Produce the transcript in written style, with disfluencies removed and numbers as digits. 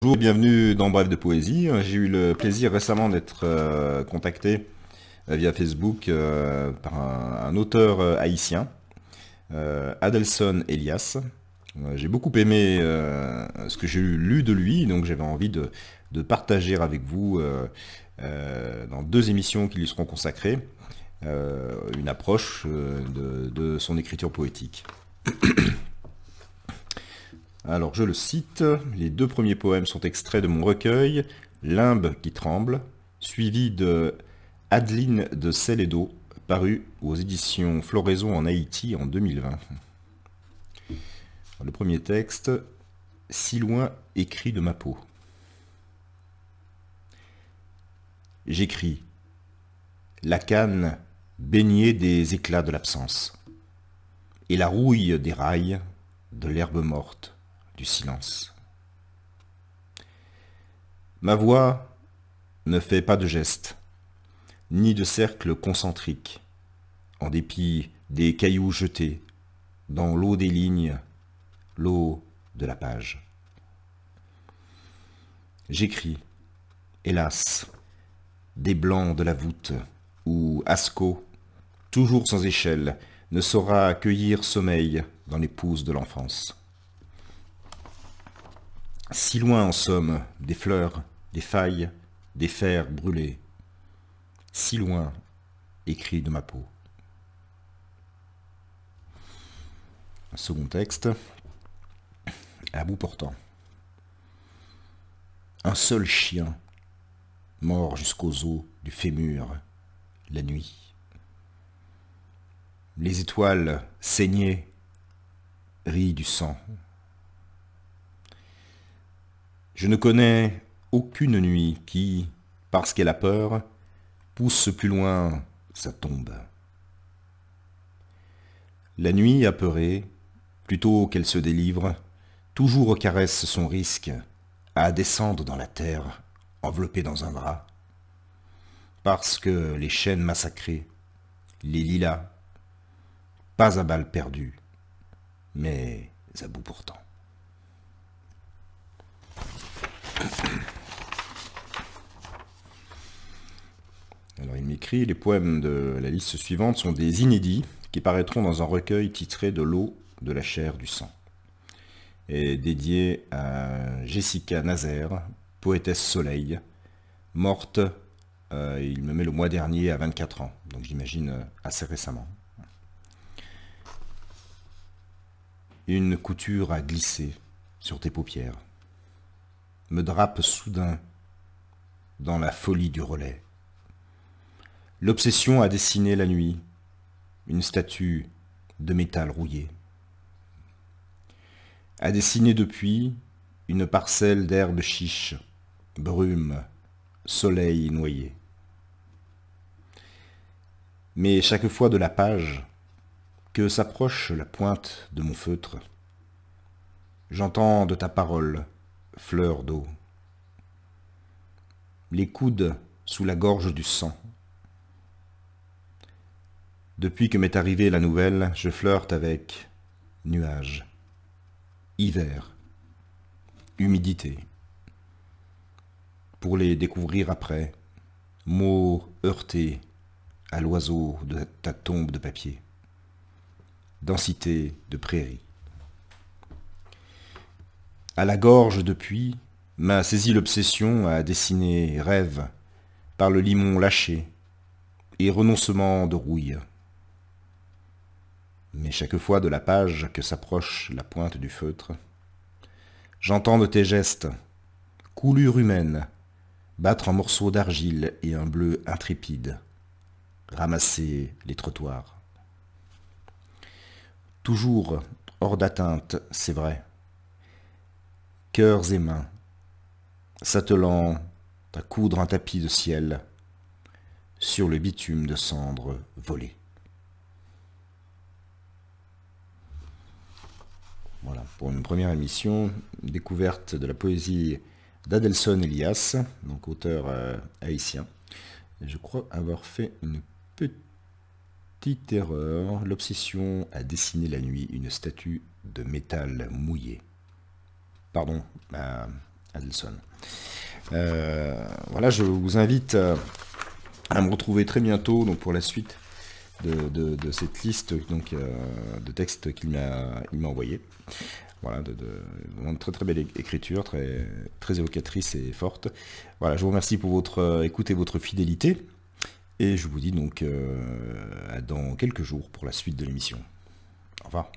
Bonjour, bienvenue dans Bref de Poésie. J'ai eu le plaisir récemment d'être contacté via Facebook par un auteur haïtien, Adelson Elias. J'ai beaucoup aimé ce que j'ai lu de lui, donc j'avais envie de partager avec vous dans deux émissions qui lui seront consacrées, une approche de son écriture poétique. Alors je le cite, les deux premiers poèmes sont extraits de mon recueil, Limbe qui tremble, suivi de Adeline de Sel et d'eau, paru aux éditions Floraison en Haïti en 2020. Le premier texte, Si loin écrit de ma peau. J'écris, la canne baignée des éclats de l'absence, et la rouille des rails, de l'herbe morte, du silence. Ma voix ne fait pas de gestes, ni de cercle concentrique, en dépit des cailloux jetés dans l'eau des lignes, l'eau de la page. J'écris, hélas, des blancs de la voûte, où Asco, toujours sans échelle, ne saura accueillir sommeil dans les pousses de l'enfance. Si loin en somme, des fleurs, des failles, des fers brûlés, si loin, écrit de ma peau. Un second texte, à bout portant. Un seul chien, mort jusqu'aux os du fémur, la nuit. Les étoiles saignées rient du sang. Je ne connais aucune nuit qui, parce qu'elle a peur, pousse plus loin sa tombe. La nuit apeurée, plutôt qu'elle se délivre, toujours caresse son risque à descendre dans la terre, enveloppée dans un drap, parce que les chênes massacrés, les lilas, pas à balles perdues, mais à bout portant. Alors il m'écrit, les poèmes de la liste suivante sont des inédits qui paraîtront dans un recueil titré De l'eau, de la chair, du sang. Et dédié à Jessica Nazaire, poétesse soleil, morte, il me met le mois dernier à 24 ans, donc j'imagine assez récemment. Une couture a glissé sur tes paupières, me drape soudain dans la folie du relais. L'obsession a dessiné la nuit, une statue de métal rouillé. A dessiné depuis une parcelle d'herbe chiche, brume, soleil noyé. Mais chaque fois de la page, que s'approche la pointe de mon feutre, j'entends de ta parole, fleur d'eau. Les coudes sous la gorge du sang. Depuis que m'est arrivée la nouvelle, je flirte avec nuages, hiver, humidité. Pour les découvrir après, mots heurtés à l'oiseau de ta tombe de papier. Densité de prairie. À la gorge depuis, m'a saisi l'obsession à dessiner rêve par le limon lâché et renoncement de rouille. Mais chaque fois de la page que s'approche la pointe du feutre, j'entends de tes gestes, coulure humaine, battre un morceau d'argile et un bleu intrépide, ramasser les trottoirs. Toujours hors d'atteinte, c'est vrai. Cœurs et mains, s'attelant à coudre un tapis de ciel sur le bitume de cendres volées. Voilà, pour une première émission, découverte de la poésie d'Adelson Elias, donc auteur haïtien. Et je crois avoir fait une petite erreur. L'obsession a dessiné la nuit une statue de métal mouillé. Pardon, Adelson. Voilà, je vous invite à me retrouver très bientôt donc, pour la suite de cette liste donc, de textes qu'il m'a envoyé. Voilà, vraiment de très très belle écriture, très évocatrice et forte. Voilà, je vous remercie pour votre écoute et votre fidélité. Et je vous dis donc à dans quelques jours pour la suite de l'émission. Au revoir.